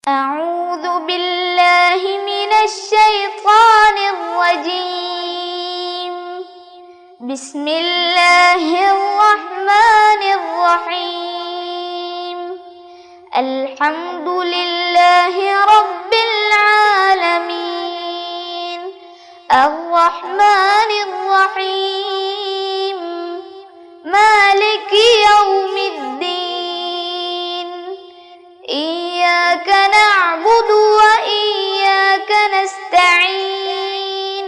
أعوذ بالله من الشيطان الرجيم. بسم الله الرحمن الرحيم. الحمد لله رب العالمين. الرحمن الرحيم. مالك يوم الدين. إياك نعبد وإياك نستعين.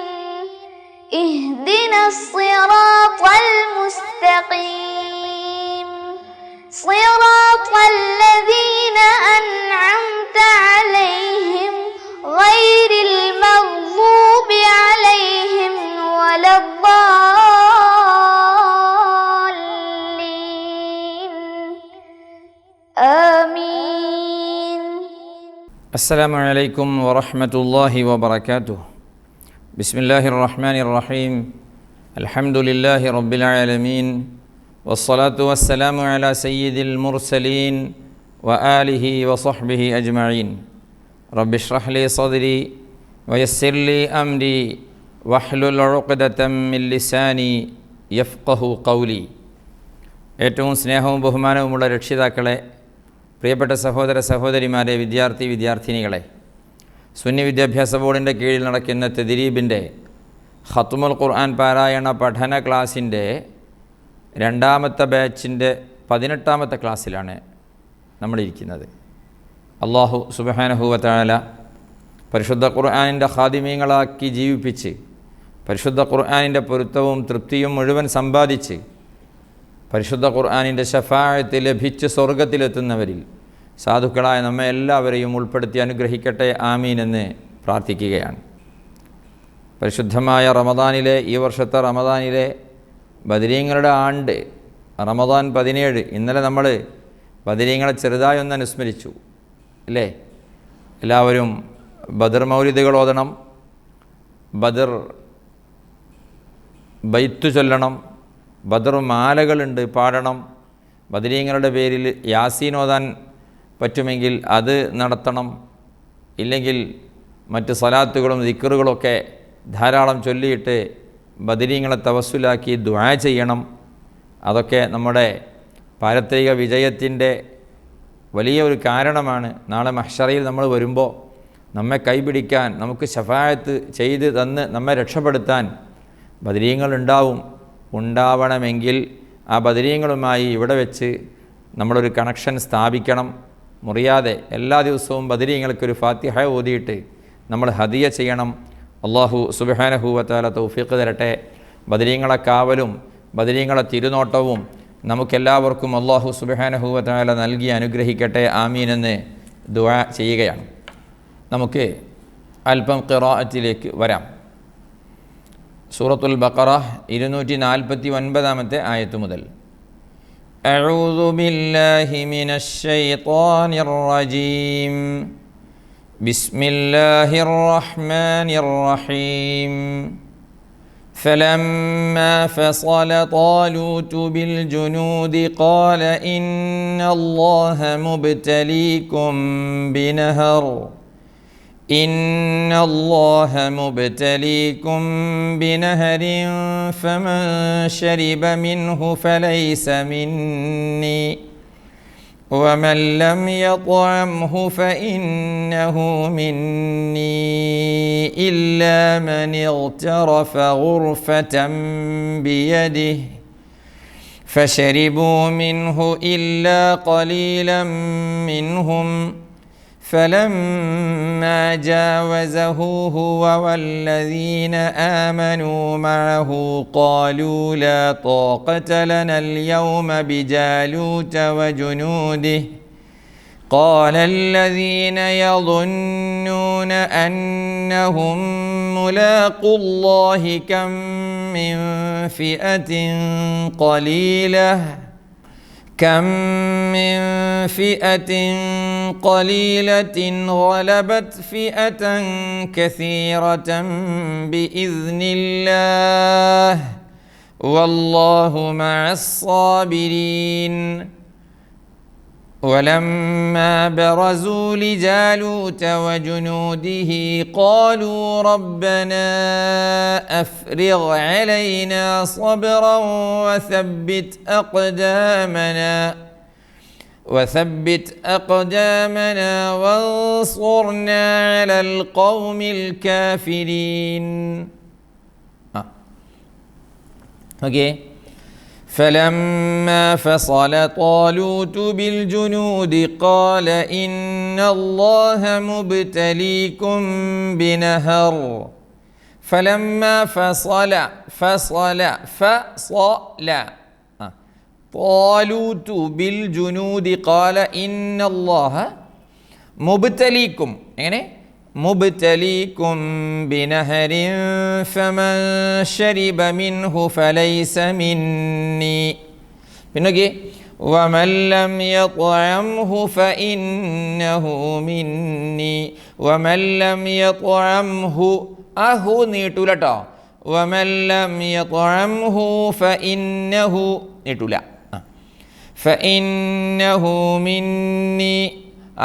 اهدنا الصراط المستقيم. صراط الذين أنعمت عليهم غير المغضوب عليهم ولا الضالين. آمين. السلام عليكم ورحمة الله وبركاته. بسم الله الرحمن الرحيم. الحمد لله رب العالمين. والصلاة والسلام على سيد المرسلين وآله وصحبه أجمعين. رب اشرح لي صدري ويسر لي أمري واحلل عقدة من لساني يفقه قولي. ഏറ്റവും സ്നേഹവും ബഹുമാനവുമുള്ള രക്ഷിതാക്കളെ, പ്രിയപ്പെട്ട സഹോദര സഹോദരിമാരെ, വിദ്യാർത്ഥിനികളെ, സുന്നി വിദ്യാഭ്യാസ ബോർഡിൻ്റെ കീഴിൽ നടക്കുന്ന തദ്രീബിൻ്റെ ഖത്മുൽ ഖുർആൻ പാരായണ പഠന ക്ലാസിൻ്റെ രണ്ടാമത്തെ ബാച്ചിൻ്റെ 18ാമത്തെ ക്ലാസ്സിലാണ് നമ്മളിരിക്കുന്നത്. അല്ലാഹു സുബ്ഹാനഹു വ തആല പരിശുദ്ധ ഖുർആനിൻ്റെ ഖാദിമീങ്ങളാക്കി ജീവിപ്പിച്ച് പരിശുദ്ധ ഖുർആനിൻ്റെ പൊരുത്തവും തൃപ്തിയും മുഴുവൻ സമ്പാദിച്ച് പരിശുദ്ധ ഖുർആനിൻ്റെ ശഫാഅത്ത് ലഭിച്ച് സ്വർഗത്തിലെത്തുന്നവരിൽ സാധുക്കളായ നമ്മെ എല്ലാവരെയും ഉൾപ്പെടുത്തി അനുഗ്രഹിക്കട്ടെ, ആമീൻ എന്ന് പ്രാർത്ഥിക്കുകയാണ്. പരിശുദ്ധമായ റമദാനിലെ, ഈ വർഷത്തെ റമദാനിലെ ബദരീങ്ങളുടെ ആണ്ട് റമദാൻ 17. ഇന്നലെ നമ്മൾ ബദരീങ്ങളെ ചെറുതായി ഒന്ന് അനുസ്മരിച്ചു അല്ലേ? എല്ലാവരും ബദർ മൗലിദുകൾ ഓതണം, ബദർ ബൈത്ത് ചൊല്ലണം, ബദർ മാലകളുണ്ട് പാടണം, ബദരീങ്ങളുടെ പേരിൽ യാസീൻ ഓതാൻ പറ്റുമെങ്കിൽ അത് നടത്തണം, ഇല്ലെങ്കിൽ മറ്റ് സലാത്തുകളും ദിക്റുകളൊക്കെ ധാരാളം ചൊല്ലിയിട്ട് ബദരീങ്ങളെ തവസ്സുലാക്കി ദുആ ചെയ്യണം. അതൊക്കെ നമ്മുടെ പാരത്രിക വിജയത്തിൻ്റെ വലിയ ഒരു കാരണമാണ്. നാളെ മഹ്ശറയിൽ നമ്മൾ വരുമ്പോൾ നമ്മെ കൈപിടിക്കാൻ, നമുക്ക് ശഫാഅത്ത് ചെയ്ത് തന്ന് നമ്മെ രക്ഷപ്പെടുത്താൻ ബദരീങ്ങൾ ഉണ്ടാവണമെങ്കിൽ ആ ബദരീങ്ങളുമായി ഇവിടെ വെച്ച് നമ്മളൊരു കണക്ഷൻ സ്ഥാപിക്കണം. മുറിയാതെ എല്ലാ ദിവസവും ബദരീങ്ങൾക്കൊരു ഫാത്തിഹ ഓതിയിട്ട് നമ്മൾ ഹദിയ ചെയ്യണം. അല്ലാഹു സുബ്ഹാനഹു വ തആല തൗഫീഖ് തരട്ടെ. ബദരീങ്ങളെ കാവലും ബദരീങ്ങളെ തിരുനോട്ടവും നമുക്കെല്ലാവർക്കും അല്ലാഹു സുബ്ഹാനഹു വ തആല നൽകി അനുഗ്രഹിക്കട്ടെ, ആമീൻ എന്ന് ദുആ ചെയ്യുകയാണ്. നമുക്ക് അല്പം ഖിറാഅത്തിലേക്ക് വരാം. സൂറത്തുൽ ബഖറ 249-ാമത്തെ ആയത്ത് മുതൽ. أعوذ بالله من الشيطان الرجيم. بسم الله الرحمن الرحيم. فلما فصل طالوت بالجنود قال إن الله مبتليكم بنهر فمن شرب منه فليس مني ومن لم يطعمه فإنه مني إلا من اغترف غرفة بيده فشربوا منه إلا قليلا منهم فلما جاوزه هو والذين آمنوا معه قالوا لا طاقة لنا اليوم بجالوت وجنوده قال الذين يظنون أنهم ملاقو الله كم من فئة قليلة غلبت فئة كثيرة بإذن الله والله مع الصابرين ولما برزوا لجالوت وجنوده قالوا ربنا أفرغ علينا صبرا وثبت أقدامنا وانصرنا على القوم الكافرين. Okay. فلما فصل طالوت بالجنود قال إن الله مبتليكم بنهر. فلما فصل طالوت بالجنود قال إن الله مبتليكم يعني مبتليكم بنهر فمن شرب منه فليس مني. പിന്നെ ومن لم يطعمه فإنه مني ومن لم يطعمه അഹു നീട്ടൂല കേട്ടോ. ومن لم يطعمه فإنه നീട്ടൂല. فإنه مني.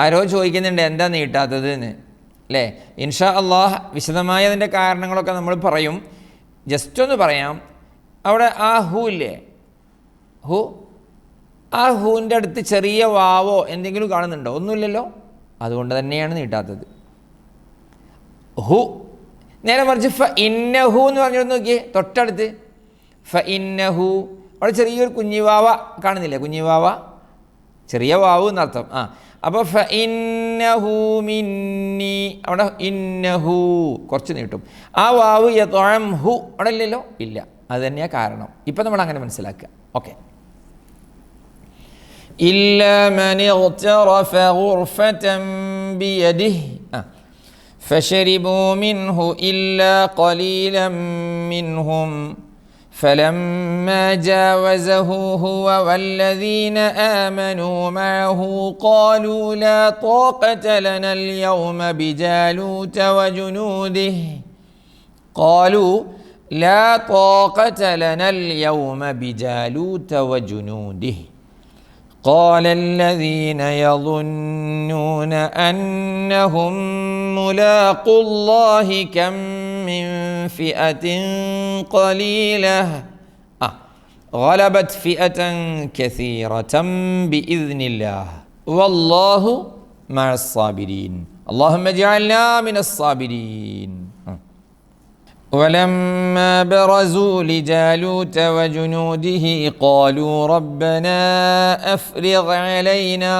ആരോ ചോദിക്കുന്നുണ്ട് എന്താ നീട്ടാത്തത് എന്ന് അല്ലേ. ഇൻഷാ അള്ളാഹ് വിശദമായ അതിൻ്റെ കാരണങ്ങളൊക്കെ നമ്മൾ പറയും. ജസ്റ്റ് ഒന്ന് പറയാം. അവിടെ ആ ഹു ഇല്ലേ, ഹു, ആ ഹൂവിൻ്റെ അടുത്ത് ചെറിയ വാവോ എന്തെങ്കിലും കാണുന്നുണ്ടോ? ഒന്നുമില്ലല്ലോ. അതുകൊണ്ട് തന്നെയാണ് നീട്ടാത്തത്. ഹു നേരെ മറിച്ച് ഫ ഇന്നഹു എന്ന് പറഞ്ഞിരുന്നു നോക്കിയേ, തൊട്ടടുത്ത് ഫ ഇന്നഹു. അവിടെ ചെറിയൊരു കുഞ്ഞിവാവ കാണുന്നില്ലേ, കുഞ്ഞിവാവ, ചെറിയ വാവ് എന്നർത്ഥം. അപ്പോൾ ഫ ഇന്നഹു മിന്നി, അവിടെ ഇന്നഹു കുറച്ച് നീട്ടും. ആ വാവ് യത്അംഹു അവിടെ ഇല്ലല്ലോ, ഇല്ല. അത് തന്നെയാണ് കാരണം. ഇപ്പം നമ്മൾ അങ്ങനെ മനസ്സിലാക്കുക. ഓക്കെ. ഇല്ലാ മൻ ഇഗ്തറഫ ഗുർഫതൻ ബിയദിഹി فشربوا منه إلا قليلا منهم فلما جاوزه هو والذين آمنوا معه قالوا لا طاقة لنا اليوم بجالوت وجنوده قالوا لا طاقة لنا اليوم بجالوت وجنوده قال الذين يظنون أنهم ملاقو الله كم من فئة قليلة غلبت فئة كثيرة بإذن الله والله مع الصابرين اللهم اجعلنا من الصابرين. ولما برزوا لجالوت وجنوده قالوا ربنا أفرغ علينا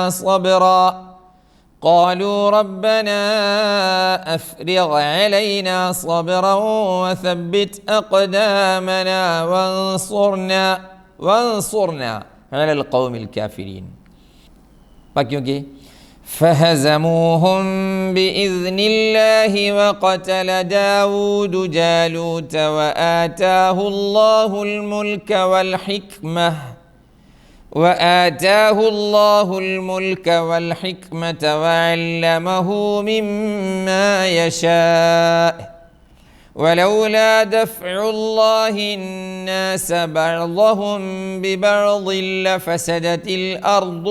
صبرا وثبت أقدامنا وانصرنا على القوم الكافرين. باقي فهزموهم بإذن الله وقتل داود جالوت وآتاه الله الملك والحكمة وعلمه مما يشاء ولولا دفع الله الناس بعضهم ببعض لفسدت الأرض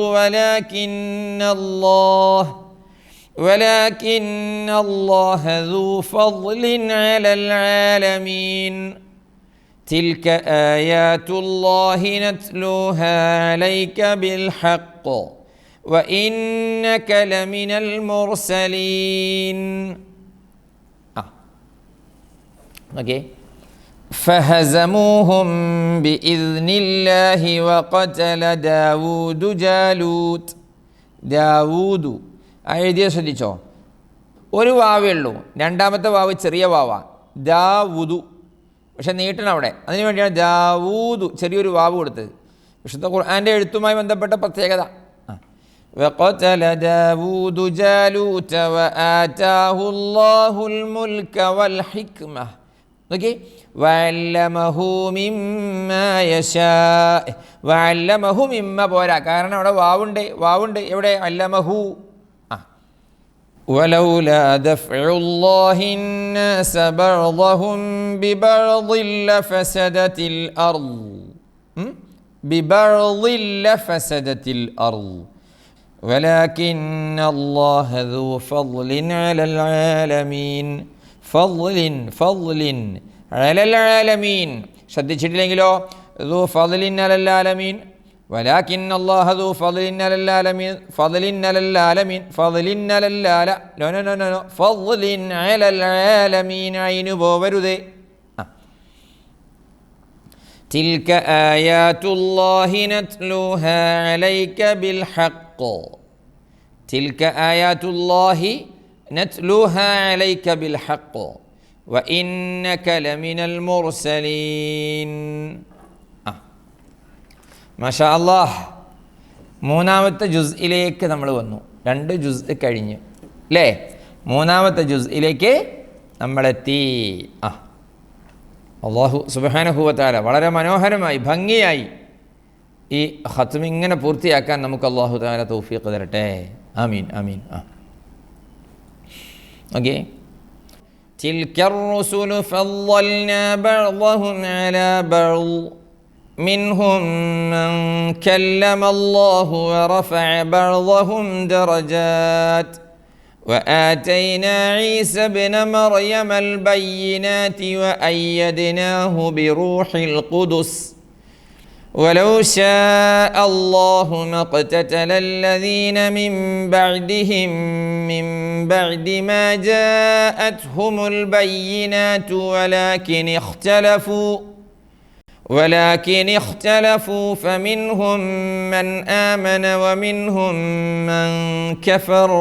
ولكن الله ذو فضل على العالمين. تلك آيات الله نتلوها عليك بالحق وإنك لمن المرسلين. فهزموهم بإذن الله وقتل داود جالوت. ദാവൂദ് എഴുതിയ ശ്രദ്ധിച്ചോ, ഒരു വാവേ ഉള്ളൂ, രണ്ടാമത്തെ വാവ് ചെറിയ വാവ, ദാവൂദു, പക്ഷെ നീട്ടണം അവിടെ. അതിനു വേണ്ടിയാണ് ദാവൂദ് ചെറിയൊരു വാവ് കൊടുത്തത്. വിശുദ്ധ ഖുർആൻ്റെ എഴുത്തുമായി ബന്ധപ്പെട്ട പ്രത്യേകത. وقتل داود جالوت وآتاه الله الملك والحكمة. നോക്കി, വഅല്ലമഹു മിമ്മാ യശാ. വഅല്ലമഹു മിമ്മ പോരാ, കാരണം അവിടെ വാവുണ്ട്. എവിടെ? അല്ലമഹു. ولولا دفع الله الناس بعضهم ببعض لفسدت الأرض വലാകിന്ന അല്ലാഹ ദൂ ഫദ്ലിൻ അലൽ ആലമീൻ. ഫദ്ലിൻ അലൽ ആലമീൻ. ശ്രദ്ധിച്ചിട്ടില്ലെങ്കിലോ ദൂ ഫദ്ലിൻ അലൽ ആലമീൻ. വലാകിന്ന അല്ലാഹ ദൂ ഫദ്ലിൻ അലൽ ആലമീൻ. ഫദ്ലിൻ അലൽ ആലമീൻ. ഫദ്ലിൻ അലൽ ആല നോ നോ നോ നോ ഫദ്ലിൻ അലൽ ആലമീൻ. ഐനു പോവരുതേ. തിൽക ആയാതുല്ലാഹി നത്ലൂഹാ അലൈക ബിൽ ഹഖ്. തിൽക ആയാതുല്ലാഹി നത്ലൂഹാ അലൈക ബിൽ ഹഖ് വഇന്നക ലമിനൽ മുർസലീൻ. മാഷാ അല്ലാഹ്, മൂന്നാമത്തെ ജുസ്ഇലേക്ക് നമ്മൾ വന്നു. 2 ജുസ് കഴിഞ്ഞ് അല്ലേ? മൂന്നാമത്തെ ജുസ്ഇലേക്ക് നമ്മളെത്തി. അല്ലാഹു സുബ്ഹാനഹു വ തആല വളരെ മനോഹരമായി ഭംഗിയായി ഈ ഖത്മ് ഇങ്ങനെ പൂർത്തിയാക്കാൻ നമുക്ക് അല്ലാഹു തആല തൗഫീഖ് തരട്ടെ. ആമീൻ ആമീൻ. ഓക്കെ. തിൽക്കർ റുസുലു ഫളൽനാ ബഅദഹും അലാ ബഅദ് മിൻഹും മൻ കല്ലമ അല്ലാഹു വറഫഅ ബഅദഹും ദറജാത് وآتينا عيسى ابن مريم البينات وأيدناه بروح القدس ولو شاء الله ما اقتتل الذين من بعدهم من بعد ما جاءتهم البينات ولكن اختلفوا فمنهم من آمن ومنهم من كفر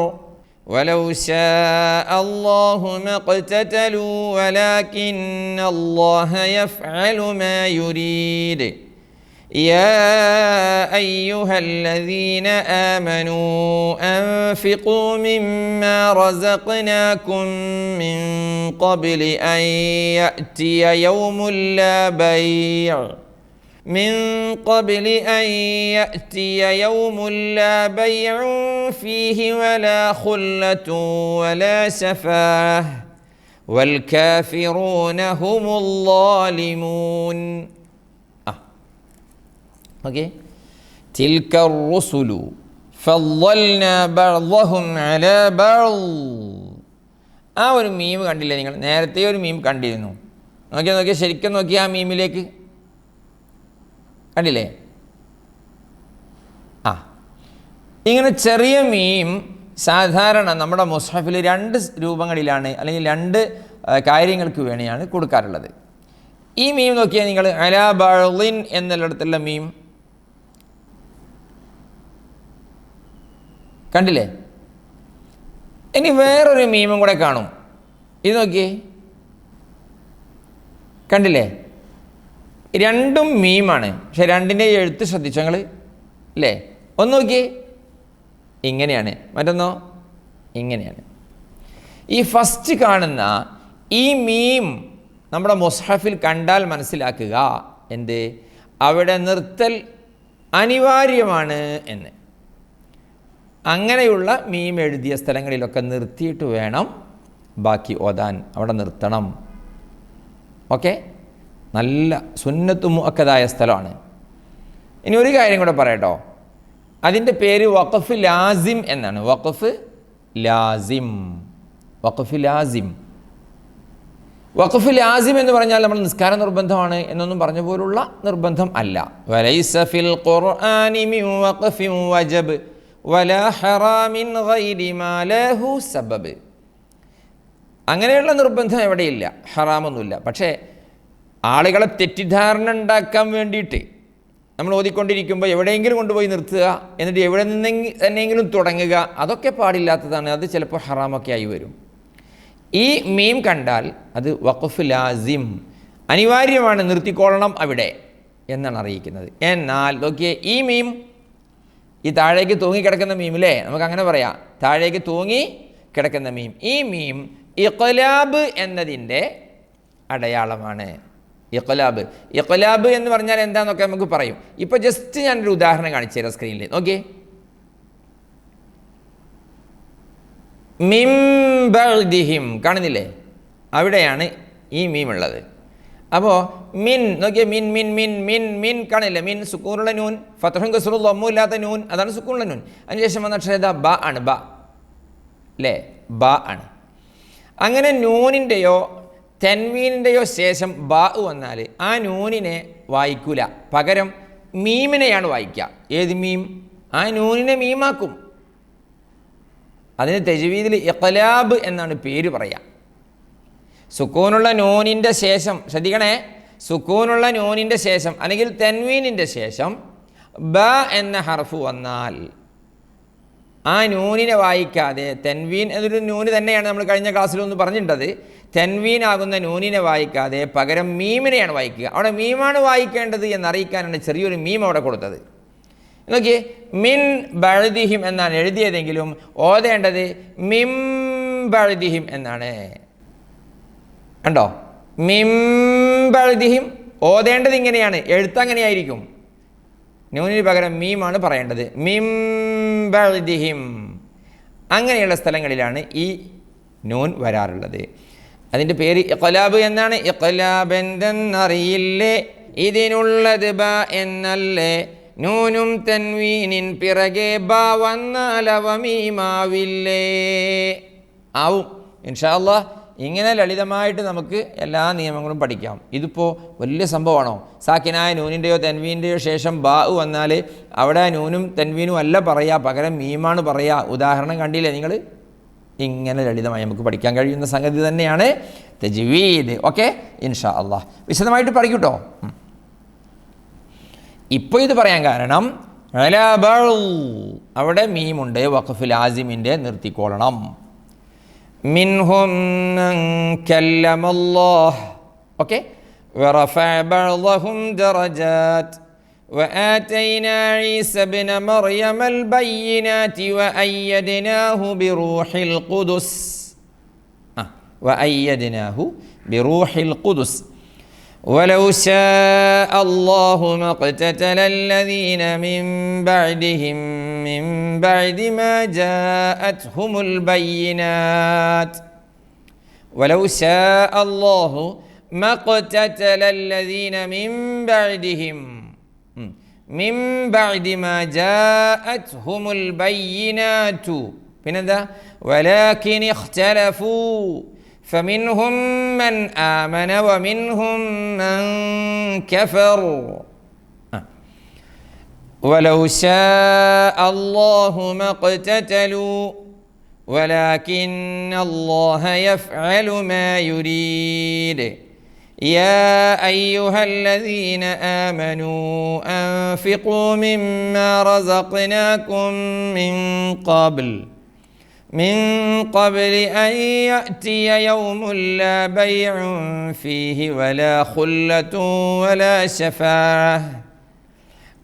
ولو شاء الله ما اقتتلوا ولكن الله يفعل ما يريد يا أيها الذين آمنوا أنفقوا مما رزقناكم من قبل أن يأتي يوم لا بيع فيه ولا خلة ولا شفاعة والكافرون هم الظالمون. ഓക്കെ. തിൽക റുസുലു ഫളൽനാ ബഅദഹും അലാ ബഅദ്. ആ ഒരു മീം കണ്ടില്ലേ നിങ്ങൾ? നേരത്തെ ഒരു മീം കണ്ടിരുന്നു. നോക്കിയാൽ ശരിക്കും നോക്കിയാൽ ആ മീമിലേക്ക് കണ്ടില്ലേ? ഇങ്ങനെ ചെറിയ മീം സാധാരണ നമ്മുടെ മുസ്ഹഫിൽ 2 രൂപങ്ങളിലാണ്, അല്ലെങ്കിൽ 2 കാര്യങ്ങൾക്ക് വേണ്ടിയാണ് കൊടുക്കാറുള്ളത്. ഈ മീം നോക്കിയാൽ നിങ്ങൾ അലാ ബഅദിൻ എന്നുള്ളിടത്തുള്ള മീം കണ്ടില്ലേ? ഇനി വേറൊരു മീമും കൂടെ കാണും. ഇത് നോക്കിയേ, കണ്ടില്ലേ? 2ഉം മീമാണ്, പക്ഷെ 2ൻ്റെ എഴുത്ത് ശ്രദ്ധിച്ചോ നിങ്ങൾ അല്ലേ? ഒന്ന് നോക്കിയേ, ഇങ്ങനെയാണ്, മറ്റൊന്നോ ഇങ്ങനെയാണ്. ഈ ഫസ്റ്റ് കാണുന്ന ഈ മീം നമ്മുടെ മുസ്ഹഫിൽ കണ്ടാൽ മനസ്സിലാക്കുക എന്ത്? അവിടെ നിർത്തൽ അനിവാര്യമാണ് എന്ന്. അങ്ങനെയുള്ള മീം എഴുതിയ സ്ഥലങ്ങളിലൊക്കെ നിർത്തിയിട്ട് വേണം ബാക്കി ഓതാൻ. അവിടെ നിർത്തണം. ഓക്കെ, നല്ല സുന്നത്ത് മുഅക്കദായ സ്ഥലമാണ്. ഇനി ഒരു കാര്യം കൂടെ പറയട്ടോ, അതിൻ്റെ പേര് വഖഫ് ലാസിം എന്നാണ്. വഖഫ് ലാസിം. വഖഫ് ലാസിം എന്ന് പറഞ്ഞാൽ നമ്മൾ നിസ്കാര നിർബന്ധമാണ് എന്നൊന്നും പറഞ്ഞ പോലുള്ള നിർബന്ധം അല്ല. വലൈസ ഫിൽ ഖുർആനി മിൻ വഖഫിൻ വജബ് വലാ ഹറാമിൻ ഗൈരി മാ ലഹു സബബ്. അങ്ങനെയുള്ള നിർബന്ധം എവിടെയില്ല, ഹറാമൊന്നുമില്ല. പക്ഷേ ആളുകളെ തെറ്റിദ്ധാരണ ഉണ്ടാക്കാൻ വേണ്ടിയിട്ട് നമ്മൾ ഓതിക്കൊണ്ടിരിക്കുമ്പോൾ എവിടെയെങ്കിലും കൊണ്ടുപോയി നിർത്തുക, എന്നിട്ട് എവിടെ തന്നെയെങ്കിലും തുടങ്ങുക, അതൊക്കെ പാടില്ലാത്തതാണ്. അത് ചിലപ്പോൾ ഹറാമൊക്കെ ആയി വരും. ഈ മീം കണ്ടാൽ അത് വഖഫ് ലാസിം, അനിവാര്യമാണ്, നിർത്തിക്കൊള്ളണം അവിടെ എന്നാണ് അറിയിക്കുന്നത്. എന്നാൽ നോക്കിയേ, ഈ മീം, ഈ താഴേക്ക് തൂങ്ങിക്കിടക്കുന്ന മീമില്ലേ, നമുക്കങ്ങനെ പറയാം, താഴേക്ക് തൂങ്ങി കിടക്കുന്ന മീം, ഈ മീം ഇഖ്ലാബ് എന്നതിൻ്റെ അടയാളമാണ്. ഇഖ്ലാബ് എന്ന് പറഞ്ഞാൽ എന്താണെന്നൊക്കെ നമുക്ക് പറയും. ഇപ്പോൾ ജസ്റ്റ് ഞാനൊരു ഉദാഹരണം കാണിച്ചു തരാം സ്ക്രീനിൽ. നോക്കിയേ, മിൻ ബഅദിഹിം കാണുന്നില്ലേ? അവിടെയാണ് ഈ മീം ഉള്ളത്. അപ്പോൾ മിൻ നോക്കിയേ, മിൻ മിൻ മിൻ മിൻ മിൻ കാണില്ലേ, മിൻ സുക്കൂനുള്ള നൂൻ, ഫത്ഹും കസ്റും ഒന്നും ഇല്ലാത്ത നൂൻ, അതാണ് സുക്കൂനുള്ള നൂൻ. അതിനുശേഷം വന്ന അക്ഷരം ഏതാ? ബ ആണ്. ബ അല്ലേ, ബ ആണ്. അങ്ങനെ നൂനിൻ്റെയോ തൻവീനിൻ്റെയോ ശേഷം ബ വന്നാൽ ആ നൂനിനെ വായിക്കൂല, പകരം മീമിനെയാണ് വായിക്കുക. ഏത് മീം? ആ നൂനിനെ മീമാക്കും. അതിന് തജ്വീദിൽ ഇഖ്ലാബ് എന്നാണ് പേര് പറയുക. സുക്കൂനുള്ള നൂനിൻ്റെ ശേഷം, ശ്രദ്ധിക്കണേ, സുക്കൂനുള്ള നൂനിൻ്റെ ശേഷം അല്ലെങ്കിൽ തൻവീനിൻ്റെ ശേഷം ബ എന്ന ഹർഫ് വന്നാൽ ആ നൂനിനെ വായിക്കാതെ, തൻവീൻ എന്നൊരു നൂന് തന്നെയാണ് നമ്മൾ കഴിഞ്ഞ ക്ലാസ്സിലൊന്ന് പറഞ്ഞിട്ടത്, തൻവീൻ ആകുന്ന നൂനിനെ വായിക്കാതെ പകരം മീമിനെയാണ് വായിക്കുക. അവിടെ മീമാണ് വായിക്കേണ്ടത് എന്നറിയിക്കാനാണ് ചെറിയൊരു മീം അവിടെ കൊടുത്തത്. നോക്കിയേ, മിൻ ബഅദിഹിം എന്നാണ് എഴുതിയതെങ്കിലും ഓതേണ്ടത് മിം ബഅദിഹിം എന്നാണ്. കണ്ടോ, മിം ബഅദിഹിം ഓതേണ്ടത് ഇങ്ങനെയാണ്, എഴുത്തങ്ങനെയായിരിക്കും. നൂനിന് പകരം മീമാണ് പറയേണ്ടത്, മിം ബഅദിഹിം. അങ്ങനെയുള്ള സ്ഥലങ്ങളിലാണ് ഈ നൂൻ വരാറുള്ളത്. അതിൻ്റെ പേര് ഇഖ്ലാബ് എന്നാണ്. ഇഖ്ലാബ് എന്തെന്നറിയില്ലേ, ഇതിനുള്ളത് ബ എന്നല്ലേ, നൂനും തൻവീനിൻ പിറകെ ബ വന്നാലവ മീമാവില്ലേ. ആവും ഇൻഷാ അല്ലാഹ്. ഇങ്ങനെ ലളിതമായിട്ട് നമുക്ക് എല്ലാ നിയമങ്ങളും പഠിക്കാം. ഇതിപ്പോൾ വലിയ സംഭവമാണോ? സാക്കിനായ നൂനിൻ്റെയോ തൻവീൻ്റെയോ ശേഷം ബാ വന്നാൽ അവിടെ നൂനും തൻവീനും അല്ല പറയുക, പകരം മീമാണ് പറയുക. ഉദാഹരണം കണ്ടില്ലേ നിങ്ങൾ? ഇങ്ങനെ ലളിതമായി നമുക്ക് പഠിക്കാൻ കഴിയുന്ന സംഗതി തന്നെയാണ് തജ്വീദ്. ഓക്കെ, ഇൻഷാ അല്ലാഹ് വിശദമായിട്ട് പഠിക്കൂട്ടോ. ഇപ്പോൾ ഇത് പറയാൻ കാരണം അവിടെ മീമുണ്ട്, വഖഫ് ലാസിമിൻ്റെ നിർത്തിക്കോളണം. മിൻഹും മൻ കല്ലമല്ലാഹ്, ഓക്കെ, വറഫഅ ബഅദഹും ദറജാത്ത് وآتينا عيسى ابن مريم البينات وأيدناه بروح القدس ولو شاء الله ما اقتتل الذين من بعدهم من بعد ما جاءتهم البينات ولو شاء الله ما اقتتل الذين من بعدهم من بعد ما جاءتهم البينات ولكن اختلفوا فمنهم من آمن ومنهم من كفر ولو شاء الله ما اقتتلوا ولكن الله يفعل ما يريد يا أيها الذين آمنوا أنفقوا مما رزقناكم من قبل أن يأتي يوم لا بيع فيه ولا خلة ولا شفاعة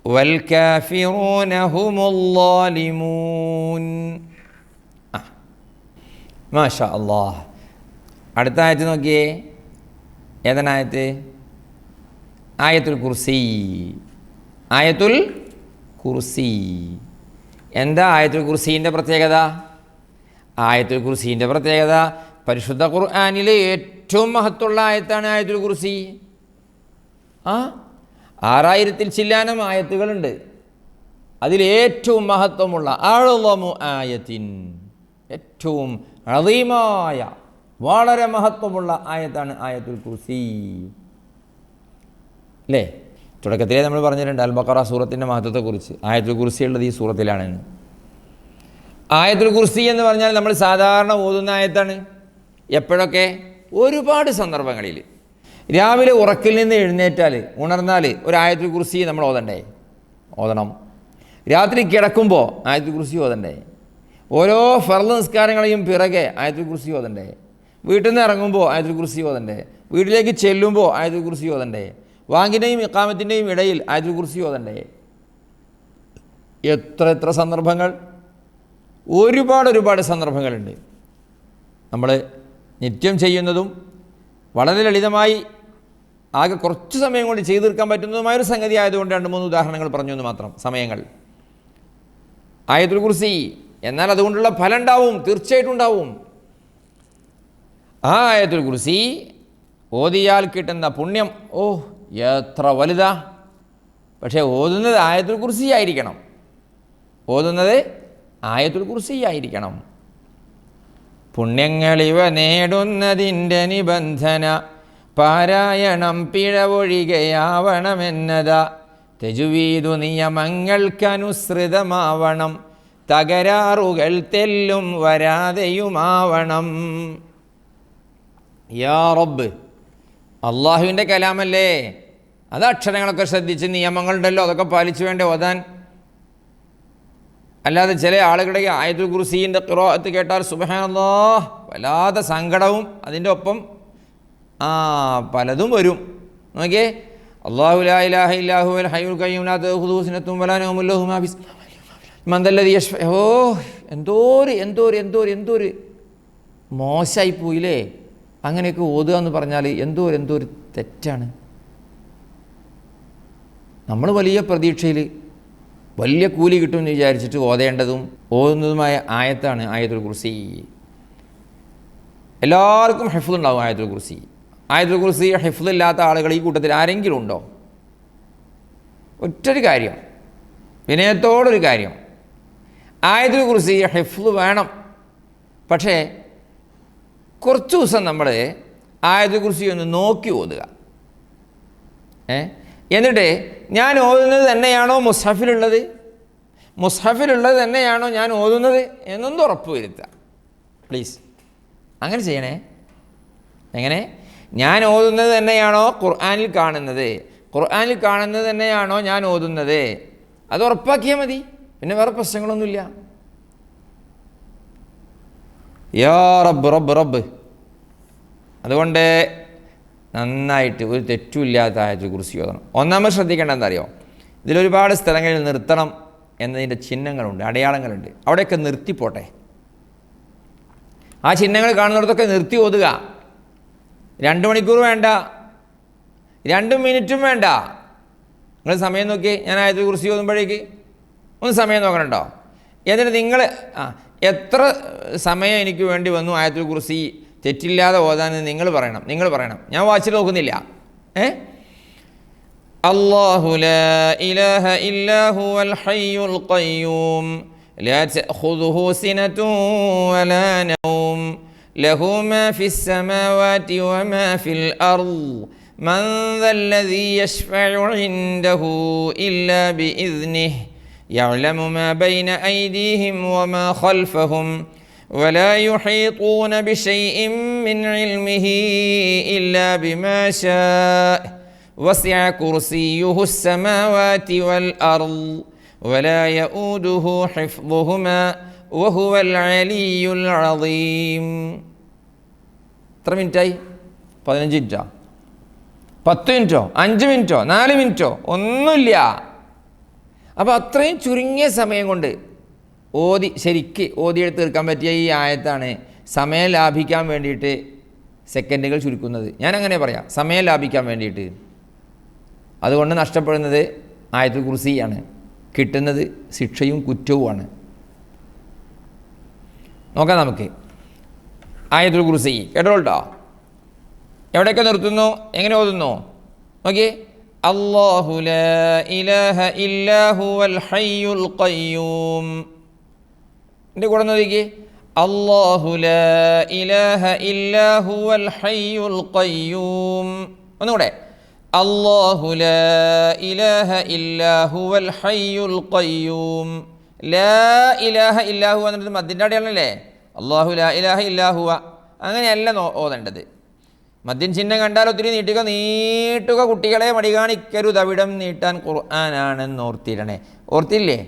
والكافرون هم الظالمون. ما شاء الله. അടുത്ത ആയത്ത് നോക്കിയേ, ഏതാണ് ആയത്ത്? ആയത്തുൽ കുർസി. ആയത്തുൽ കുർസി. എന്താ ആയത്തുൽ കുർസീൻ്റെ പ്രത്യേകത? ആയത്തുൽ കുർസീൻ്റെ പ്രത്യേകത പരിശുദ്ധ ഖുർആനിലെ ഏറ്റവും മഹത്വമുള്ള ആയത്താണ് ആയത്തുൽ കുർസി. 6000 ചില്ലാനം ആയത്തുകളുണ്ട്. അതിലേറ്റവും മഹത്വമുള്ള അഅ്ളമു ആയത്തിൻ, ഏറ്റവും അളീമായ വളരെ മഹത്വമുള്ള ആയത്താണ് ആയത്തുൽ കുർസി. അല്ലേ? തുടക്കത്തിലേ നമ്മൾ പറഞ്ഞിട്ടുണ്ട് അൽ ബഖറ സൂറത്തിൻ്റെ മഹത്വത്തെക്കുറിച്ച്. ആയത്തുൽ കുർസി ഉള്ളത് ഈ സൂറത്തിലാണ്. ആയത്തുൽ കുർസി എന്ന് പറഞ്ഞാൽ നമ്മൾ സാധാരണ ഓതുന്ന ആയത്താണ്. എപ്പോഴൊക്കെ? ഒരുപാട് സന്ദർഭങ്ങളിൽ. രാവിലെ ഉറക്കിൽ നിന്ന് എഴുന്നേറ്റാൽ, ഉണർന്നാൽ ഒരു ആയത്തുൽ കുർസി നമ്മൾ ഓതണം. രാത്രി കിടക്കുമ്പോൾ ആയത്തുൽ കുർസി ഓതണ്ടേ? ഓരോ ഫർള് നിസ്കാരങ്ങളെയും പിറകെ ആയത്തുൽ കുർസി ഓതണ്ടേ? വീട്ടിൽ നിന്ന് ഇറങ്ങുമ്പോൾ ആയത്തുൽ കുർസി ഓതണ്ടേ? വീട്ടിലേക്ക് ചെല്ലുമ്പോൾ ആയത്തുൽ കുർസി ഓതണ്ടേ? വാങ്കിൻ്റെയും ഇഖാമത്തിൻ്റെയും ഇടയിൽ ആയത്തുൽ കുർസി ഓതണ്ടേ? എത്ര സന്ദർഭങ്ങൾ! ഒരുപാട് സന്ദർഭങ്ങളുണ്ട്. നമ്മൾ നിത്യം ചെയ്യുന്നതും വളരെ ലളിതമായി ആകെ കുറച്ച് സമയം കൊണ്ട് ചെയ്തു തീർക്കാൻ പറ്റുന്നതുമായൊരു സംഗതി ആയതുകൊണ്ട് 2-3 ഉദാഹരണങ്ങൾ പറഞ്ഞു എന്ന് മാത്രം. സമയങ്ങൾ ആയത്തുൽ കുർസി. എന്നാൽ അതുകൊണ്ടുള്ള ഫലം ഉണ്ടാവും, തീർച്ചയായിട്ടും ഉണ്ടാവും. ആ ആയത്തുൽ കുർസി ഓതിയാൽ കിട്ടുന്ന പുണ്യം എത്ര വലുതാ. പക്ഷേ ഓതുന്നത് ആയത്തുൽ കുർസി ആയിരിക്കണം. ഓതുന്നത് ആയത്തുൽ കുർസി ആയിരിക്കണം. പുണ്യങ്ങളിവ നേടുന്നതിൻ്റെ നിബന്ധന പാരായണം പിഴവൊഴികയാവണമെന്നതാ. തെജുവീദു നിയമങ്ങൾക്കനുസൃതമാവണം. തകരാറുകൾ തെല്ലും വരാതെയുമാവണം. യാ റബ്ബ്, അള്ളാഹുവിൻ്റെ കലാമല്ലേ, അത് അക്ഷരങ്ങളൊക്കെ ശ്രദ്ധിച്ച് നിയമങ്ങളുണ്ടല്ലോ അതൊക്കെ പാലിച്ചു വേണ്ടേ ഓതാൻ. അല്ലാതെ ചില ആളുകളുടെ ആയത്തുൽ കുർസീൻ്റെ ഖിറാഅത്ത് കേട്ടാൽ സുബ്ഹാനല്ലാഹ് വല്ലാതെ സങ്കടവും അതിൻ്റെ ഒപ്പം പലതും വരും. നോക്കിയേ, അല്ലാഹു ലാ ഇലാഹ ഇല്ലാ ഹുവൽ ഹയ്യുൽ ഖയ്യൂം ലാ തഅഖുദുഹു സിനത്തുൻ വലാ നൗമുൻ ലഹു മാ ഫിസ് മൻ ദല്ലദീ യശ്ഫഉ. എന്തോര് മോശമായി പോയില്ലേ അങ്ങനെയൊക്കെ ഓതുക എന്ന് പറഞ്ഞാൽ. എന്തോര് തെറ്റാണ്. നമ്മൾ വലിയ പ്രതീക്ഷയിൽ വലിയ കൂലി കിട്ടുമെന്ന് വിചാരിച്ചിട്ട് ഓതേണ്ടതും ഓതുന്നതുമായ ആയത്താണ് ആയത്തുൽ കുർസി. എല്ലാവർക്കും ഹിഫ്ള് ഉണ്ടാവും ആയത്തുൽ കുർസി. ആയത്തുൽ കുർസി ഹിഫ്ള് ഇല്ലാത്ത ആളുകൾ ഈ കൂട്ടത്തിൽ ആരെങ്കിലും ഉണ്ടോ? ഒറ്റൊരു കാര്യം, വിനയത്തോടൊരു കാര്യം, ആയത്തുൽ കുർസി ഹിഫ്ള് വേണം. പക്ഷേ കുറച്ച് ദിവസം നമ്മൾ ആയത്തുൽ കുർസി ഒന്ന് നോക്കി ഓതുക. എന്നിട്ട് ഞാൻ ഓതുന്നത് തന്നെയാണോ മുസ്ഹഫിലുള്ളത് തന്നെയാണോ ഞാൻ ഓതുന്നത് എന്നൊന്ന് ഉറപ്പ് വരുത്തുക പ്ലീസ്. അങ്ങനെ ചെയ്യണേ. എങ്ങനെ? ഞാൻ ഓതുന്നത് തന്നെയാണോ ഖുർആനിൽ കാണുന്നത് തന്നെയാണോ ഞാൻ ഓതുന്നത്, അത് ഉറപ്പാക്കിയാൽ മതി. പിന്നെ വേറെ പ്രശ്നങ്ങളൊന്നുമില്ല. യാ റബ്ബ് റബ്ബ് റബ്ബ്. അതുകൊണ്ട് നന്നായിട്ട് ഒരു തെറ്റുമില്ലാത്ത ആയത്തുൽ കുർസി ഓതണം. ഒന്നാമത് ശ്രദ്ധിക്കേണ്ട എന്താ അറിയോ, ഇതിലൊരുപാട് സ്ഥലങ്ങളിൽ നിർത്തണം എന്നതിൻ്റെ ചിഹ്നങ്ങളുണ്ട്, അടയാളങ്ങളുണ്ട്. അവിടെയൊക്കെ നിർത്തിപ്പോട്ടെ. ആ ചിഹ്നങ്ങൾ കാണുന്നിടത്തൊക്കെ നിർത്തി ഓതുക. 2 മണിക്കൂർ വേണ്ട, 2 മിനിറ്റും വേണ്ട. നിങ്ങൾ സമയം നോക്കി. ഞാൻ ആയത്തുൽ കുർസി ഓതുമ്പോഴേക്ക് ഒന്ന് സമയം നോക്കണുണ്ടോ? എന്നിട്ട് നിങ്ങൾ എത്ര സമയം എനിക്ക് വേണ്ടി വന്നു ആയത്തുൽ കുർസി തെറ്റില്ലാതെ ഓതാന്ന് നിങ്ങൾ പറയണം. ഞാൻ വാച്ചിൽ നോക്കുന്നില്ല. അല്ലാഹു ലാ ഇലാഹ ഇല്ലാ ഹുവൽ ഹയ്യുൽ ഖയ്യൂം ലാ തഅഖുദുഹു സിനതുൻ വലാ നൗം ലഹു മാ ഫിസ് സമാവാതി വമാ ഫിൽ അർദ് മൻ ദല്ലദീ യശ്ഫഉ ഇൻദഹു ഇല്ലാ ബിഇذനിഹി യഅലമു മാ ബൈന അയ്ദീഹിം വമാ ഖൽഫഹും ولا يحيطون بشيء من علمه إلا بما شاء وسع كرسيه السماوات والأرض ولا يؤوده حفظهما وهو العلي العظيم. എത്ര മിനിറ്റായി? 15 മിനിറ്റോ 10 മിനിറ്റോ 5 മിനിറ്റോ 4 മിനിറ്റോ ഒന്നുമില്ല. അപ്പോൾ അത്രയും ചുരുങ്ങിയ സമയം കൊണ്ട് ശരിക്ക് ഓതിയെടുത്ത് തീർക്കാൻ പറ്റിയ ഈ ആയത്താണ് സമയം ലാഭിക്കാൻ വേണ്ടിയിട്ട് സെക്കൻഡുകൾ ചുരുക്കുന്നത്. ഞാനങ്ങനെ പറയാം, സമയം ലാഭിക്കാൻ വേണ്ടിയിട്ട്. അതുകൊണ്ട് നഷ്ടപ്പെടുന്നത് ആയത്തുൽ കുർസിയാണ്, കിട്ടുന്നത് ശിക്ഷയും കുറ്റവുമാണ്. നോക്കാം നമുക്ക് ആയത്തുൽ കുർസി. കേട്ടോട്ടോ, എവിടെയൊക്കെ നിർത്തുന്നു, എങ്ങനെ ഓതുന്നു നോക്കിയേ. അല്ലാഹു ലാ ഇലാഹ ഇല്ലാ ഹുവൽ ഹയ്യുൽ ഖയ്യൂം. എൻ്റെ കൂടെ നോക്കിയേ. അല്ലാഹു ലാ ഇലാഹ ഇല്ലാ ഹുവൽ ഹയ്യുൽ ഖയ്യൂം. ഒന്നുകൂടെ. അല്ലാഹു ലാ ഇലാഹ ഇല്ലാ ഹുവൽ ഹയ്യുൽ ഖയ്യൂം. ലാ ഇലാഹ ഇല്ലാ ഹുവ എന്നിട്ട് മദ്ദിൻ്റെ അടയാളല്ലേ. അല്ലാഹു ലാ ഇലാഹ ഇല്ലാ ഹുവ അങ്ങനെയല്ല ഓതേണ്ടത്. മദ്ദിൻ ചിഹ്നം കണ്ടാൽ ഒത്തിരി നീട്ടുക കുട്ടികളെ, മടി കാണിക്കരുത്, അവിടം നീട്ടാൻ ഖുർആനാണെന്ന് ഓർത്തിരണേ. ഓർത്തില്ലേ?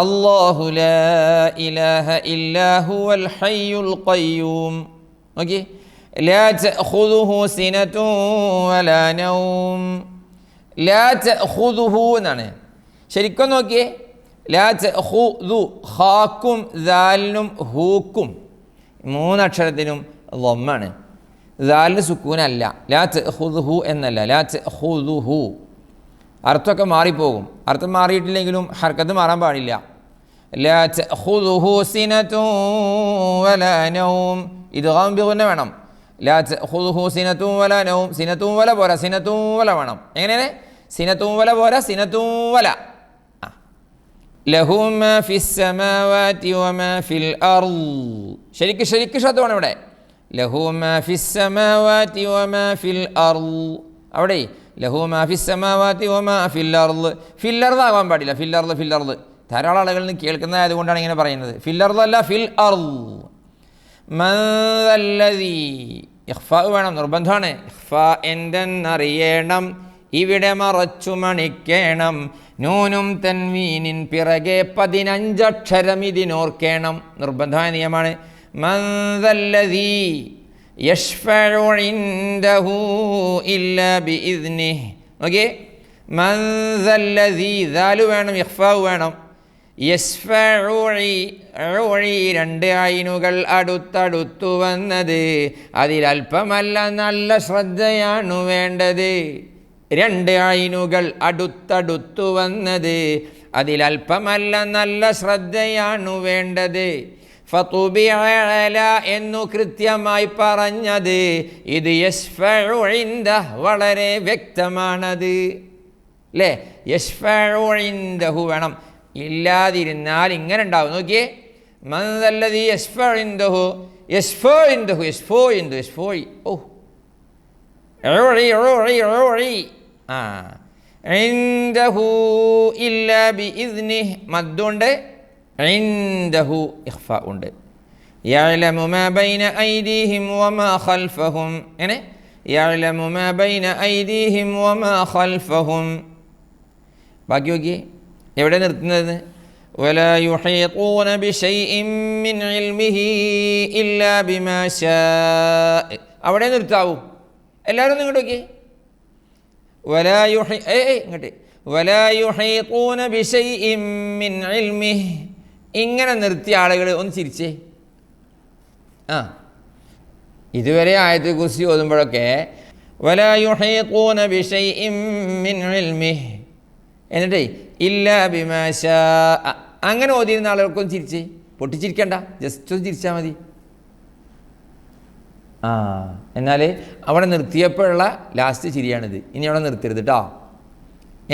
അല്ലാഹു ലാ ഇലാഹ ഇല്ലാ ഹുവൽ ഹയ്യുൽ ഖയ്യൂം. നോക്കി. ലാ തഅഖുദുഹു സിനതുൻ വലാ നൗം. ലാ തഅഖുദുഹു എന്നാണ്. ശരിക്കും നോക്കിയേ. ലാ തഅഖുദു, ഖാക്കും ദാലിനും ഹൂക്കും 3 അക്ഷരത്തിനും ളമ്മാണ്. ദാലിന് സുക്കൂനല്ല. ലാ തഅഖുദുഹു എന്നല്ല, ലാ തഅഖുദുഹു. അർത്ഥമൊക്കെ മാറിപ്പോകും. അർത്ഥം മാറിയിട്ടില്ലെങ്കിലും ഹർക്കത്ത് മാറാൻ പാടില്ല. ലാ തഅഖുദുഹു സിനതുൻ വലാ നൗം. ഇദ്ഗാം ബിഗുന്ന വേണം. ലാ തഖുദുഹു സിനത്തുൻ വല നൗം. സിനത്തുൻ വല പോരാ, സിനത്തുൻ വല വേണം. എങ്ങനെയാണ്? സിനത്തുൻ വല പോരാ, സിനത്തുൻ വല. ലഹു മാ ഫിസ് സമാവാതി വമാ ഫിൽ അർള്. ശരിക്ക് ശ്രദ്ധ വേണം ഇവിടെ. ലഹു മാ ഫിസ് സമാവാതി വമാ ഫിൽ അർള്. അവിടെ ലഹു മാ ഫിസ് സമാവാതി വമാ ഫിൽ അർള്. ഫിൽ അർള് ആവാൻ പാടില്ല. ഫിൽ അർള് ധാരാളം ആളുകളിൽ നിന്ന് കേൾക്കുന്നതായതുകൊണ്ടാണ് ഇങ്ങനെ പറയുന്നത്. ഫിൽ അർള് അല്ല, ഫിൽ അർള്. മൻ ദല്ലദീ. ഇഖ്ഫാ വേണം, നിർബന്ധമാണ്. ഇഖ്ഫാ എന്തെന്നറിയണം, ഇവിടെ മറച്ചു മണിക്കേണം. നൂനും തൻവീനിൻ പിറകെ 15 അക്ഷരം ഇതിനോർക്കേണം. നിർബന്ധമായ നിയമമാണ്. മൻ ദല്ലദീ യശ്ഫഉ ഇൻദഹു ഇല്ലാ ബിഇദ്നിഹി. ഓക്കേ, മൻ ദല്ലദീ ദാലു വേണം, ഇഖ്ഫാ വേണം. യശ്ഫഉ 2 ഐനുകൾ അടുത്തടുത്തു വന്നത്, അതിലൽപ്പമല്ല നല്ല ശ്രദ്ധയാണു വേണ്ടത്. 2 ഐനുകൾ അടുത്തടുത്തു വന്നത്, അതിലൽപ്പമല്ല നല്ല ശ്രദ്ധയാണു വേണ്ടത്. ഫതുബിഅ അലാ എന്നു കൃത്യമായി പറഞ്ഞത്, ഇത് യശ്ഫഉ ഇൻദഹു വളരെ വ്യക്തമാണത്. അല്ലേ? യശ്ഫഉ ഇൻദഹു വേണം. ഇല്ലാതിരുന്നാൽ ഇങ്ങനെ ഉണ്ടാവും. നോക്കിയേ, മൻ ദല്ലദീ യശ്ഫഉ ഇൻദഹു. യശ്ഫഉ ഇൻദഹു, യശ്ഫഉ ഇൻദഹു, യശ്ഫഉ. ഓ ഇൻദഹു ഇല്ലാ ബിഇദ്നിഹി. മദ്ദുണ്ട്, ഇൻദഹു ഇഖ്ഫാ ഉണ്ട്. യഅലമു മാ ബൈന ഐദീഹിം വമാ ഖൽഫഹും. എങ്ങനെ? യഅലമു മാ ബൈന ഐദീഹിം വമാ ഖൽഫഹും. ബാക്കി നോക്കിയേ, എവിടെ നിർത്തുന്നത്? വലാ യുഹീഖൂന ബിശൈഇൻ മിൻ ഇൽമിഹി ഇല്ലാ ബിമാ ശാഅ. അവിടെ നിർത്താവൂ. എല്ലാവരും ഇങ്ങോട്ട് നോക്കിയേ. ഇങ്ങോട്ട്. വലാ യുഹീഖൂന ബിശൈഇൻ മിൻ ഇൽമിഹി. ഇങ്ങനെ നിർത്തിയ ആളുകൾ ഒന്ന് ചിരിച്ചേ. ഇതുവരെ ആയത്തുൽ കുർസി ഓതുമ്പോഴൊക്കെ വലാ യുഹീഖൂന ബിശൈഇൻ മിൻ ഇൽമിഹി എന്നിട്ടേ ഇല്ലാ ബിമാ ശാഅ. അങ്ങനെ ഓതിയിരുന്ന ആളുകൾക്കൊന്ന് ചിരിച്ചേ. പൊട്ടിച്ചിരിക്കണ്ട, ജസ്റ്റ് ഒന്ന് ചിരിച്ചാൽ മതി. എന്നാൽ അവിടെ നിർത്തിയപ്പോഴുള്ള ലാസ്റ്റ് ചിരിയാണിത്. ഇനി അവിടെ നിർത്തരുത് കേട്ടോ.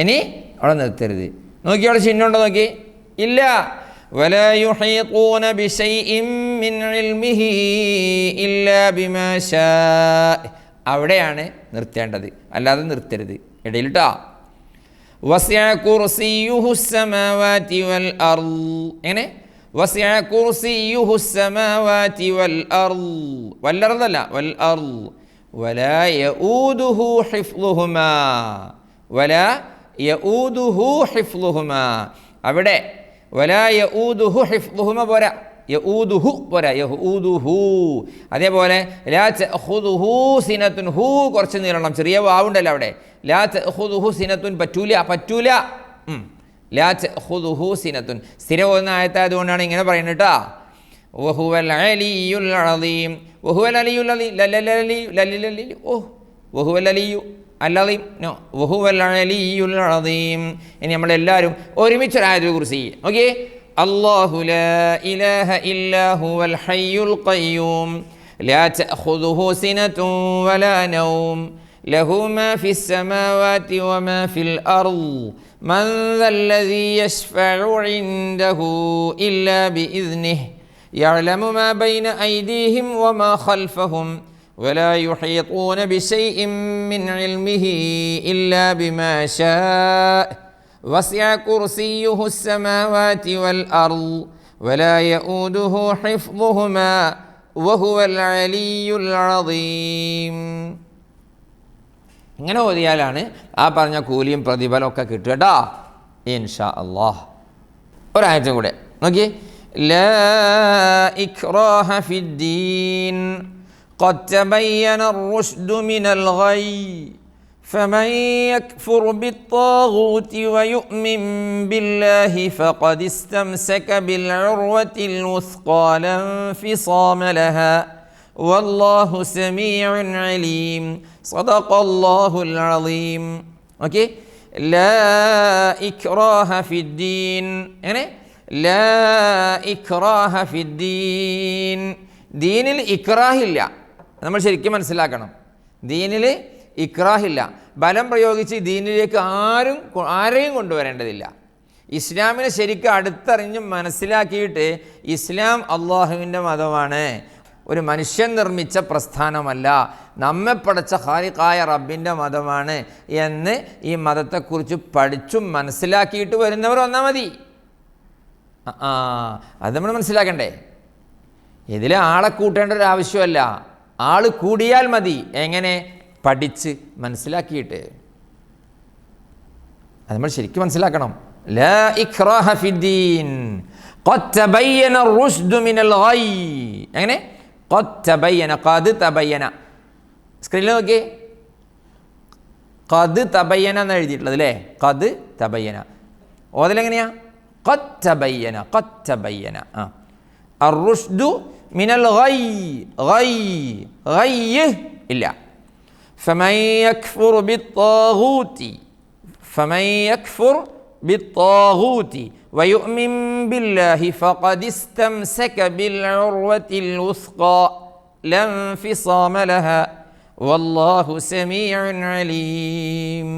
ഇനി അവിടെ നിർത്തരുത്. നോക്കി, അവിടെ ചിഹ്നമുണ്ടോ നോക്കി? ഇല്ല. വലാ യുഹീഖൂന ബിശൈഇൻ മിൻ ഇൽമിഹി ഇല്ലാ ബിമാ ശാഅ. അവിടെയാണ് നിർത്തേണ്ടത്, അല്ലാതെ നിർത്തരുത് ഇടയിൽ കേട്ടോ. വസിഅ കുർസിയ്യുഹു സ്സമാവാതി വൽ അർള്. എങ്ങനെ? വസിഅ കുർസിയ്യുഹു സ്സമാവാതി വൽ അർള്. വൽ അർളല്ല, വൽ അർള്. വലാ യഊദുഹു ഹിഫ്ളുഹുമാ. വലാ യഊദുഹു ഹിഫ്ളുഹുമാ. അവിടെ വലാ യഊദുഹു ഹിഫ്ളുഹുമാ പോരാ, യഊദുഹു പോരാ, യഊദുഹു. അതേപോലെ ലാ തഅഖുദുഹു സിനത്തുൻ. ഹു കുറച്ച് നീളണം, ചെറിയ വാവുണ്ടല്ലോ അവിടെ. ലാ തഅഖുദുഹു സിനത്തുൻ പറ്റൂല. ലാ തഅഖുദുഹു സിനത്തുൻ സ്ഥിരം പോകുന്ന ആയത്തായതുകൊണ്ടാണ് ഇങ്ങനെ പറയുന്നത് കേട്ടോ. വഹുവൽ അലിയുൽ അളീം. വഹുവൽ അലിയുൽ അളീം. വഹുവൽ അലിയു അല്ലീം. നോ, വഹുവൽ അലിയുൽ അളീം. ഇനി നമ്മളെല്ലാവരും ഒരുമിച്ചൊരായത്തുൽ കുർസി. ഓക്കെ. അല്ലാഹു ലാ ഇലാഹ ഇല്ലാ ഹുവൽ ഹയ്യുൽ ഖയ്യൂം ലാ തഅഖുദുഹു സിനത്തുൻ വലാ നൗം ലഹു മാ ഫിസ് സമാവാതി വമാ ഫിൽ അർള് മൻ ദല്ലദീ യശ്ഫഉ ഇൻദഹു ഇല്ലാ ബിഇദ്നിഹി യഅലമു മാ ബൈന ഐദീഹിം വമാ ഖൽഫഹും വലാ യുഹീഖൂന ബിശൈഇൻ മിൻ ഇൽമിഹി ഇല്ലാ ബിമാ ശാഅ വസിഅ കുർസിയ്യുഹു സ്സമാവാതി വൽ അർള് വലാ യഊദുഹു ഹിഫ്ളുഹുമാ വഹുവൽ അലിയ്യുൽ അളീം. ഇങ്ങനെ ഓതിയാലാണ് ആ പറഞ്ഞ കൂലിയും പ്രതിഫലമൊക്കെ കിട്ടുക കേട്ടോ, ഇൻഷാ അല്ലാഹ്. ഒരായത്തും കൂടെ നോക്കിയേ. ലാ ഇക്റാഹ ഫിദ്ദീൻ ഖദ് തബയ്യന الرشد من الغي فمن يكفر بالطاغوت ويؤمن بالله فقد استمسك بالعروة الوثقى لا انفصام لها والله سميع عليم صدق الله العظيم. ഓക്കെ. ലാ ഇക്റാഹ ഫിദ്ദീൻ. എങ്ങനെ? ലാ ഇക്റാഹ ഫിദ്ദീൻ. ദീനിൽ ഇക്റാഹില്ല. നമ്മൾ ശരിക്കും മനസ്സിലാക്കണം. ദീനിൽ ഇക്രാഹില്ല, ബലം പ്രയോഗിച്ച് ദീനിലേക്ക് ആരെയും കൊണ്ടുവരേണ്ടതില്ല. ഇസ്ലാമിനെ ശരിക്കും അടുത്തറിഞ്ഞ് മനസ്സിലാക്കിയിട്ട് ഇസ്ലാം അള്ളാഹുവിൻ്റെ മതമാണ്, ഒരു മനുഷ്യൻ നിർമ്മിച്ച പ്രസ്ഥാനമല്ല, നമ്മെ പടച്ച ഖാലിഖായ റബ്ബിൻ്റെ മതമാണ് എന്ന് ഈ മതത്തെക്കുറിച്ച് പഠിച്ചും മനസ്സിലാക്കിയിട്ട് വരുന്നവർ വന്നാൽ മതി. അത് നമ്മൾ മനസ്സിലാക്കണ്ടേ. ഇതിൽ ആളെ കൂട്ടേണ്ട ഒരു ആവശ്യമല്ല, ആൾ കൂടിയാൽ മതി. എങ്ങനെ? പഠിച്ച് മനസ്സിലാക്കിയിട്ട്. അത് നമ്മൾ ശരിക്കും മനസ്സിലാക്കണം. ലാ ഇക്റാഹ ഫിദ്ദീൻ ഖദ് തബയ്യന റുശ്ദു മിനൽ ഗയ്. എങ്ങനെ? ഖദ് തബയ്യന, ഖദ് തബയ്യന. സ്ക്രീനിൽ നോക്കിയേ, ഖദ് തബയ്യന എന്ന് എഴുതിയിട്ടുള്ളത് അല്ലേ? ഖദ് തബയ്യന. ഓതലെങ്ങനെയാ? ഖദ് തബയ്യന, ഖദ് തബയ്യന. അർറുശ്ദു മിനൽ ഗയ്. ഗയ് ഇല്ല. ഫമൻ യക്ഫുർ ബിത്താഗൂതി, ഫമൻ യക്ഫുർ ബിത്താഗൂതി വയുഅ്മിൻ ബില്ലാഹി ഫഖദ് ഇസ്തംസക ബിൽഉർവത്തിൽ വുസ്ഖാ ലാ ഇൻഫിസാമ ലഹാ വല്ലാഹു സമീഉൻ അലീം.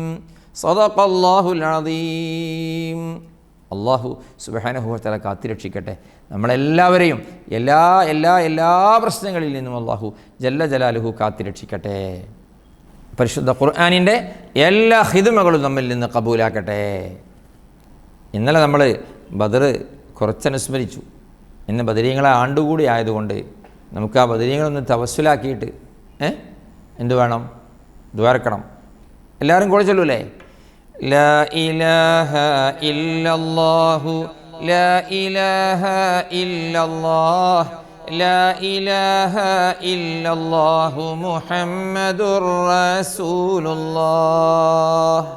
സദഖല്ലാഹുൽ അദീം. അല്ലാഹു സുബ്ഹാനഹു വ തആല കാത്തിരക്ഷിക്കട്ടെ നമ്മളെല്ലാവരെയും എല്ലാ എല്ലാ എല്ലാ പ്രശ്നങ്ങളിൽ നിന്നും അല്ലാഹു ജല്ല ജലാലുഹു കാത്തിരക്ഷിക്കട്ടെ. പരിശുദ്ധ ഖുർആനിൻ്റെ എല്ലാ ഹിദ്മകളും നമ്മിൽ നിന്ന് കബൂലാക്കട്ടെ. ഇന്നലെ നമ്മൾ ബദർ കുറച്ചനുസ്മരിച്ചു. ഇന്ന് ബദരീങ്ങളെ ആണ്ടുകൂടി ആയതുകൊണ്ട് നമുക്ക് ആ ബദരീങ്ങളൊന്ന് തവസ്സുലാക്കിയിട്ട് എന്ത് വേണം? ദുആർക്കണം. എല്ലാവരും കൂടെ ചൊല്ലൂലേ? ലാ ഇലാഹ ഇല്ലല്ലാഹു ലാ ഇലാഹ ഇല്ലല്ലാഹ് ലാ ഇലാഹ ഇല്ലല്ലാഹു മുഹമ്മദുർ റസൂലുള്ളാഹ്.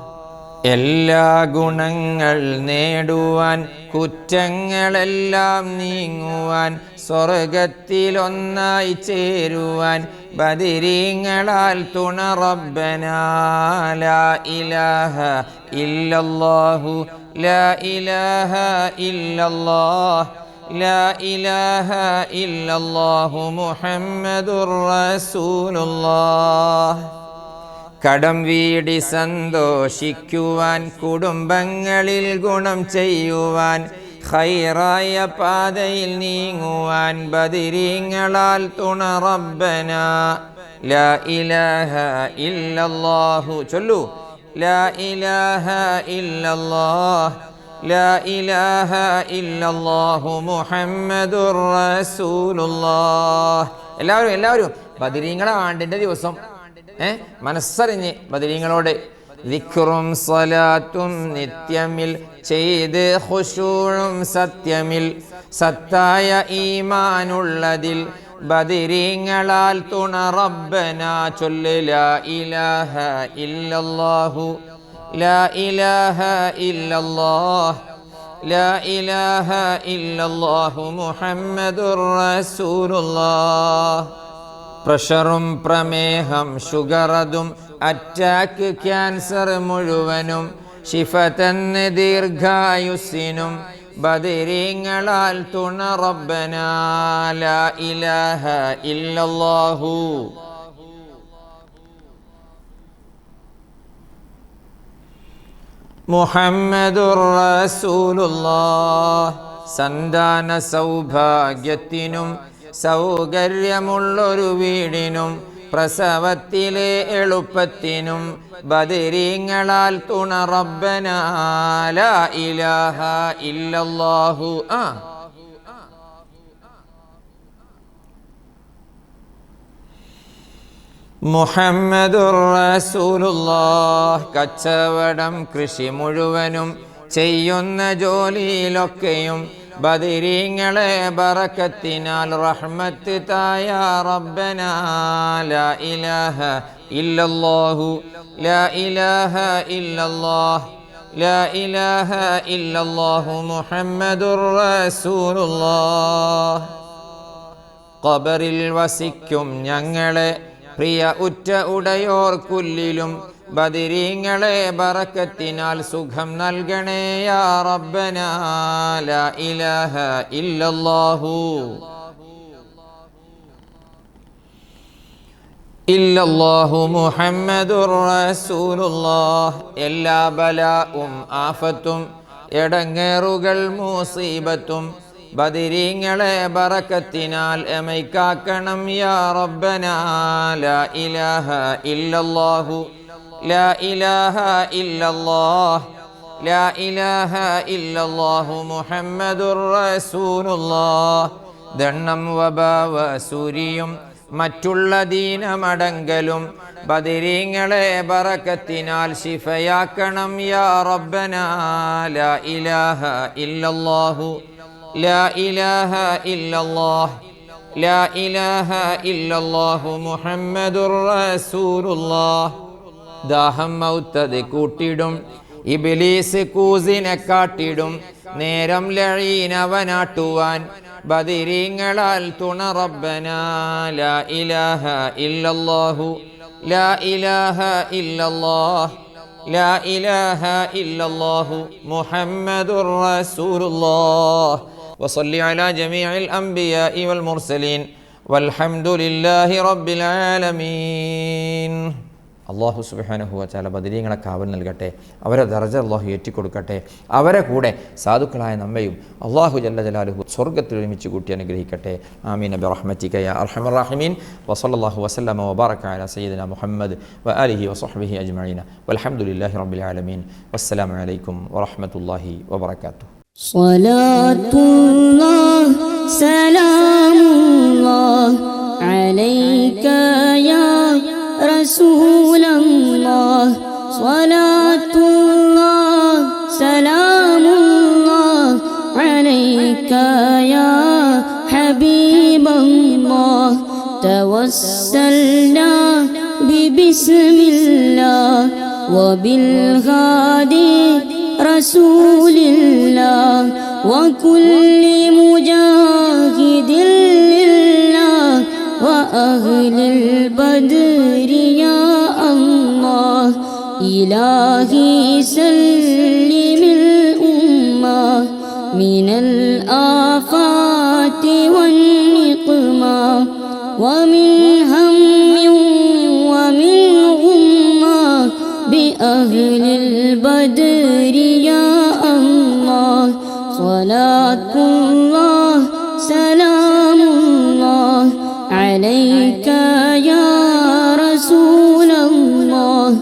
എല്ലാ ഗുണങ്ങൾ നേടുവാൻ കുറ്റങ്ങളെല്ലാം നീങ്ങുവാൻ സ്വർഗത്തിലൊന്നായി ചേരുവാൻ ബദരീങ്ങളാൽ തുണ റബ്ബനാ. ലാ ഇലാഹ ഇല്ലല്ലാഹു ലാ ഇലാഹ ഇല്ലല്ലാഹ് ലാ ഇലാഹ ഇല്ലല്ലാഹു മുഹമ്മദുർ റസൂലുള്ളാഹ്. കടം വീടി സന്തോഷിക്കുവാൻ കുടുംബങ്ങളിൽ ഗുണം ചെയ്യുവാൻ ഖൈറായ പാതയിൽ നീങ്ങുവാൻ ബദരീങ്ങളാൽ തുണ റബ്ബനാ. ലാ ഇലാഹ ഇല്ലല്ലാഹു ചൊല്ലു. ലാ ഇലാഹ ഇല്ലല്ലാഹ് ലാ ഇലാഹ ഇല്ലല്ലാഹു മുഹമ്മദുർ റസൂലുള്ളാഹ്. എല്ലാവരും ബദരീങ്ങളെ ആണ്ടിൻ്റെ ദിവസം മനസ്സറിഞ്ഞ് ബദരീങ്ങളോട് ദിക്റും സ്വലാത്തും നിത്യമിൽ ചെയ്ത് ഖുശൂഉം സത്യമിൽ സത്തായ ഈമാനുള്ളതിൽ ബദരീങ്ങളാൽ തുണ റബ്ബനാ. ചൊല്ല് ലാ ഇലാഹ ഇല്ലല്ലാഹു ലാ ഇലാഹ ഇല്ലല്ലാഹ് ലാ ഇലാഹ ഇല്ലല്ലാഹു മുഹമ്മദുർ റസൂലുള്ളാഹ്. പ്രഷറും പ്രമേഹം ഷുഗറതും അറ്റാക്ക് ക്യാൻസർ മുഴുവനും ശിഫ തന്നെ ദീർഘായുസ്സിനും ബദരീങ്ങളാൽ തുണ റബ്ബനാ. ലാ ഇലാഹ ഇല്ലല്ലാഹു മുഹമ്മദുർ റസൂലുള്ളാഹ്. സന്താന സൗഭാഗ്യത്തിനും സൗകര്യമുള്ളൊരു വീടിനും പ്രസവത്തിലെ എളുപ്പത്തിനും ബദരീങ്ങളാൽ തുണ റബ്ബനാ. ലാ ഇലാഹ ഇല്ലല്ലാഹു മുഹമ്മദുർ റസൂലുള്ളാഹ്. കച്ചവടം കൃഷി മുഴുവനും ചെയ്യുന്ന ജോലിയിലൊക്കെയും ബദരീങ്ങളെ ബറക്കത്തിനാൽ റഹ്മത്ത് തായ റബ്ബനാ. ലാ ഇലാഹ ഇല്ലല്ലാഹു ലാ ഇലാഹ ഇല്ലല്ലാഹ് ലാ ഇലാഹ ഇല്ലല്ലാഹു മുഹമ്മദുർ റസൂലുള്ളാഹ്. ഖബറിൽ വസിക്കും ഞങ്ങളെ പ്രിയ ഉറ്റ ഉടയോർക്കുല്ലിലും ബദരീങ്ങളെ ബറക്കത്തിനാൽ സുഖം നൽകണേ യാ റബ്ബനാ. ലാ ഇലാഹ ഇല്ലല്ലാഹു ഇല്ലല്ലാഹു മുഹമ്മദുർ റസൂലുള്ളാഹ്. എല്ലാ ബലാഉം ആഫത്തും എടങ്ങേറുകൾ മുസീബത്തും ബദരീങ്ങളെ ബറക്കത്തിനാൽ എമൈക്കാക്കണം യാ റബ്ബനാ. ലാ ഇലാഹ ഇല്ലല്ലാഹു ലാ ഇലാഹ ഇല്ലല്ലാഹ് ലാ ഇലാഹ ഇല്ലല്ലാഹു മുഹമ്മദുർ റസൂലുള്ളാഹ്. ദണ്ണം വബാവ സൂരിയും മറ്റുള്ള ദീനമടങ്കലും ബദരീങ്ങളെ ബറക്കത്തിനാൽ ശിഫയാക്കണം യാ റബ്ബനാ. ലാ ഇലാഹ ഇല്ലല്ലാഹു ലാ ഇലാഹ ഇല്ലല്ലാഹ് ലാ ഇലാഹ ഇല്ലല്ലാഹു മുഹമ്മദുർ റസൂലുള്ളാഹ്. ദാഹം മൗത്തത് കൂട്ടിടും ഇബ്ലീസ് കൂസിനെ കാട്ടിടും നേരം ലഈനവനാട്ടുവാൻ ബദരീങ്ങളാൽ തുണ റബ്ബനാ. ലാ ഇലാഹ ഇല്ലല്ലാഹു ലാ ഇലാഹ ഇല്ലല്ലാഹ് ലാ ഇലാഹ ഇല്ലല്ലാഹു മുഹമ്മദുർ റസൂലുള്ളാഹ്. വസല്ലി അലാ ജമീഇൽ അംബിയാഇ വൽ മുർസലീൻ വൽഹംദുലില്ലാഹി റബ്ബിൽ ആലമീൻ. അള്ളാഹു സുബ്ഹാനഹു വ തആല ബദരീങ്ങളെ കാവൽ നൽകട്ടെ, അവരെ ദർജ അള്ളാഹു ഏറ്റിക്കൊടുക്കട്ടെ, അവരെ കൂടെ സാധുക്കളായ നമ്മയും അള്ളാഹു ജല്ല ജലാലുഹു സ്വർഗ്ഗത്തിൽ ഒരുമിച്ച് കൂട്ടി അനുഗ്രഹിക്കട്ടെ. ആമീൻ ബിറഹ്മതിക യാ അർഹമർ റഹീമീൻ. വസല്ലല്ലാഹു വസല്ലമ വബാറക അലാ സയ്യിദിനാ മുഹമ്മദ് വആലിഹി വസഹ്ബിഹി അജ്മഈൻ. വൽഹംദുലില്ലാഹി റബ്ബിൽ ആലമീൻ. വസ്സലാമു അലൈക്കും വറഹ്മത്തുള്ളാഹി വബറകാതുഹു. സ്വലാത്തുല്ലാഹ് സലാമുല്ലാഹ് അലൈക യാ റസൂലല്ലാഹ്. സ്വലാത്തുല്ലാഹ് സലാമുല്ലാഹ് അലൈക യാ ഹബീബല്ലാഹ്. തവസ്സൽനാ ബിബിസ്മില്ലാഹ് വബിൽഹാദി റസൂലില്ലാഹ് വകുല്ലി മുജാഹിദിൻ ലില്ലാഹ് വഅഹ്ലിൽ ബദ്രി യാ അല്ലാഹ്. ഇലാഹി സല്ലിമിൽ ഉമ്മ മിനൽ ആഫാതി വന്നിഖ്മാ വമിൻ ഹമ്മിൻ വമിൻ ഗുമ്മാ ബിഅഹ്ലിൽ ബദ്രി യാ അല്ലാഹ്. സ്വലാത്തുല്ലാഹ് സലാമുല്ലാഹ് അലൈക യാ റസൂലല്ലാഹ്.